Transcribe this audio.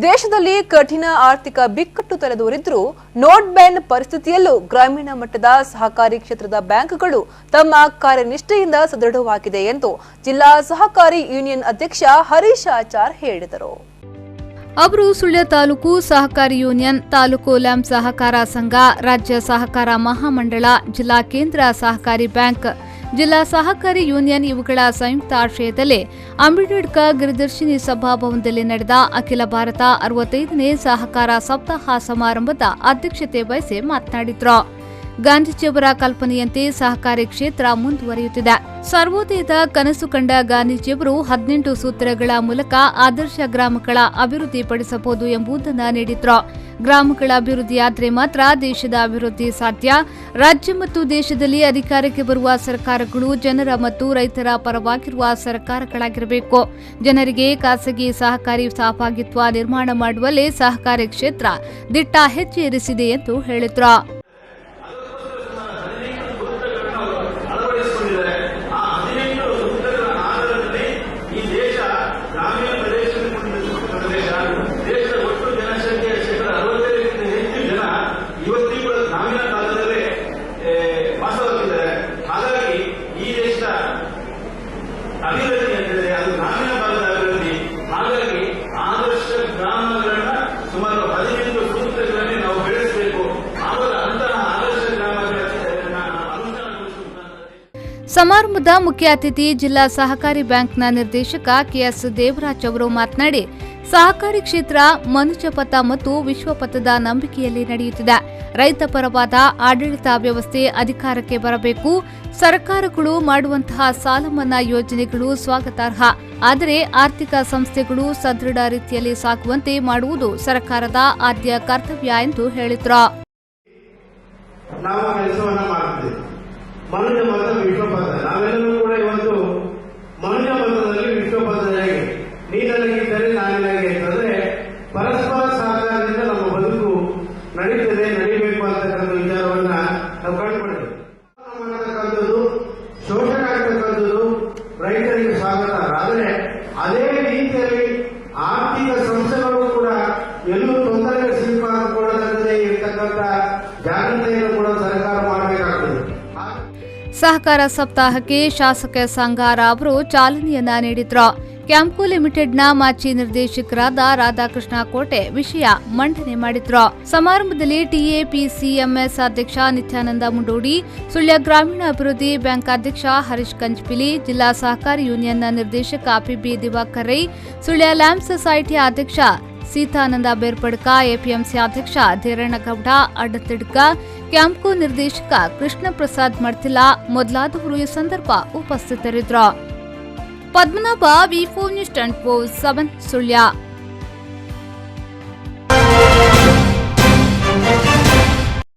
ದೇಶದಲ್ಲಿ ಕಠಿಣ ಆರ್ಥಿಕ ಬಿಕ್ಕಟ್ಟು ತಲೆದೋರಿದ್ರೂ ನೋಟ್ ಬ್ಯಾನ್ ಪರಿಸ್ಥಿತಿಯಲ್ಲೂ ಗ್ರಾಮೀಣ ಮಟ್ಟದ ಸಹಕಾರಿ ಕ್ಷೇತ್ರದ ಬ್ಯಾಂಕ್ಗಳು ತಮ್ಮ ಕಾರ್ಯನಿಷ್ಠೆಯಿಂದ ಸದೃಢವಾಗಿದೆ ಎಂದು ಜಿಲ್ಲಾ ಸಹಕಾರಿ ಯೂನಿಯನ್ ಅಧ್ಯಕ್ಷ ಹರೀಶ್ ಆಚಾರ್ ಹೇಳಿದರು. ಅವರು ಸುಳ್ಯ ತಾಲೂಕು ಸಹಕಾರಿ ಯೂನಿಯನ್, ತಾಲೂಕು ಲ್ಯಾಂಪ್ ಸಹಕಾರ ಸಂಘ, ರಾಜ್ಯ ಸಹಕಾರ ಮಹಾಮಂಡಳ, ಜಿಲ್ಲಾ ಕೇಂದ್ರ ಸಹಕಾರಿ ಬ್ಯಾಂಕ್, ಜಿಲ್ಲಾ ಸಹಕಾರಿ ಯೂನಿಯನ್ ಇವುಗಳ ಸಂಯುಕ್ತ ಆಶ್ರಯದಲ್ಲಿ ಅಂಬೇಡ್ಕರ್ ಗಿರಿದರ್ಶಿನಿ ಸಭಾಭವನದಲ್ಲಿ ನಡೆದ ಅಖಿಲ ಭಾರತ 65ನೇ ಸಹಕಾರ ಸಪ್ತಾಹ ಸಮಾರಂಭದ ಅಧ್ಯಕ್ಷತೆ ವಹಿಸಿ ಮಾತನಾಡಿದರು. ಗಾಂಧೀಜಿಯವರ ಕಲ್ಪನೆಯಂತೆ ಸಹಕಾರಿ ಕ್ಷೇತ್ರ ಮುಂದುವರಿಯುತ್ತಿದೆ. ಸರ್ವೋದಯದ ಕನಸು ಕಂಡ ಗಾಂಧೀಜಿಯವರು 18 ಸೂತ್ರಗಳ ಮೂಲಕ ಆದರ್ಶ ಗ್ರಾಮಗಳ ಅಭಿವೃದ್ಧಿಪಡಿಸಬಹುದು ಎಂಬುದನ್ನು ನೀಡಿದ್ರು. ಗ್ರಾಮಗಳ ಅಭಿವೃದ್ಧಿಯಾದರೆ ಮಾತ್ರ ದೇಶದ ಅಭಿವೃದ್ಧಿ ಸಾಧ್ಯ. ರಾಜ್ಯ ಮತ್ತು ದೇಶದಲ್ಲಿ ಅಧಿಕಾರಕ್ಕೆ ಬರುವ ಸರ್ಕಾರಗಳು ಜನರ ಮತ್ತು ರೈತರ ಪರವಾಗಿರುವ ಸರ್ಕಾರಗಳಾಗಿರಬೇಕು. ಜನರಿಗೆ ಖಾಸಗಿ ಸಹಕಾರಿ ಸಹಭಾಗಿತ್ವ ನಿರ್ಮಾಣ ಮಾಡುವಲ್ಲಿ ಸಹಕಾರಿ ಕ್ಷೇತ್ರ ದಿಟ್ಟ ಹೆಜ್ಜೆ ಇರಿಸಿದೆ ಎಂದು ಹೇಳಿದ್ರು. ಸಮಾರಂಭದ ಮುಖ್ಯ ಅತಿಥಿ ಜಿಲ್ಲಾ ಸಹಕಾರಿ ಬ್ಯಾಂಕ್ನ ನಿರ್ದೇಶಕ ಕೆಎಸ್ ದೇವರಾಜ್ ಅವರು ಮಾತನಾಡಿ, ಸಹಕಾರಿ ಕ್ಷೇತ್ರ ಮನುಷ್ಯಪಥ ಮತ್ತು ವಿಶ್ವಪಥದ ನಂಬಿಕೆಯಲ್ಲಿ ನಡೆಯುತ್ತಿದೆ. ರೈತ ಪರವಾದ ಆಡಳಿತ ವ್ಯವಸ್ಥೆ ಅಧಿಕಾರಕ್ಕೆ ಬರಬೇಕು. ಸರ್ಕಾರಗಳು ಮಾಡುವಂತಹ ಸಾಲ ಮನ್ನಾ ಯೋಜನೆಗಳು ಸ್ವಾಗತಾರ್ಹ. ಆದರೆ ಆರ್ಥಿಕ ಸಂಸ್ಥೆಗಳು ಸದೃಢ ರೀತಿಯಲ್ಲಿ ಸಾಗುವಂತೆ ಮಾಡುವುದು ಸರ್ಕಾರದ ಆದ್ಯ ಕರ್ತವ್ಯ ಎಂದು ಹೇಳಿದರು. ಮನುಷ್ಯ ಮತ ವಿಶ್ವಪಥ, ನಾವೆಲ್ಲರೂ ಕೂಡ ಇವತ್ತು ಮನುಷ್ಯ ಮತದಲ್ಲಿ ವಿಶ್ವಪಥದಲ್ಲಿ ನೀನಾಗಿದ್ದರೆ ನಾನಿನಾಗೆ ಅಂತಂದ್ರೆ ಪರಸ್ಪರ ಸಹಕಾರದಿಂದ ನಮ್ಮ ಬದುಕು ನಡೀತದೆ, ನಡೀಬೇಕು ಅಂತಕ್ಕಂಥ ವಿಚಾರವನ್ನ ನಾವು ಕಂಡುಕೊಂಡಿದ್ದೇವೆ. ಮಾಡತಕ್ಕಂಥದ್ದು, ಶೋಷಣೆ ಆಗ್ತಕ್ಕಂಥದ್ದು ರೈತರಿಗೆ ಸ್ವಾಗತ. ಆದರೆ ಅದೇ ರೀತಿಯಲ್ಲಿ ಆರ್ಥಿಕ ಸಂಸ್ಥೆಗಳು ಕೂಡ ಎಲ್ಲೂ ತೊಂದರೆಗೆ ಸಿಲುಕಿಕೊಳ್ಳದಂತೆ ಇರತಕ್ಕಂಥ ಜಾಗ್ರತೆಯನ್ನು ಕೂಡ ಸರ್ಕಾರ ಮಾಡಬೇಕಾಗ್ತದೆ. ಸಹಕಾರ ಸಪ್ತಾಹಕ್ಕೆ ಶಾಸಕ ಸಂಗಾರ ಅವರು ಚಾಲನೆಯನ್ನ ನೀಡಿದ್ರು. ಕ್ಯಾಂಪ್ಕೋ ಲಿಮಿಟೆಡ್ನ ಮಾಜಿ ನಿರ್ದೇಶಕರಾದ ರಾಧಾಕೃಷ್ಣ ಕೋಟೆ ವಿಷಯ ಮಂಡನೆ ಮಾಡಿದ್ರು. ಸಮಾರಂಭದಲ್ಲಿ ಟಿಎಪಿಸಿಎಂಎಸ್ ಅಧ್ಯಕ್ಷ ನಿತ್ಯಾನಂದ ಮುಂಡೋಡಿ, ಸುಳ್ಯ ಗ್ರಾಮೀಣ ಅಭಿವೃದ್ಧಿ ಬ್ಯಾಂಕ್ ಅಧ್ಯಕ್ಷ ಹರೀಶ್ ಕಂಜ್ಪಿಲಿ, ಜಿಲ್ಲಾ ಸಹಕಾರಿ ಯೂನಿಯನ್ನ ನಿರ್ದೇಶಕ PB Divakar Rai, Sullia lamp society ಅಧ್ಯಕ್ಷ ಸೀತಾನಂದ ಬೇರ್ಪಡ್ಕ, ಎಪಿಎಂಸಿ ಅಧ್ಯಕ್ಷ ಧೀರಣ್ಣಗೌಡ ಅಡ್ಡತಿಡ್ಕ, ಕ್ಯಾಂಪ್ಕೋ ನಿರ್ದೇಶಕ ಕೃಷ್ಣ ಪ್ರಸಾದ್ ಮರ್ತಿಲಾ ಮೊದಲಾದವರು ಈ ಸಂದರ್ಭ ಉಪಸ್ಥಿತರಿದ್ದರು. ಪದ್ಮನಾಭ, ವಿ4 ನ್ಯೂಸ್ 24/7 ಸುಳ್ಯ.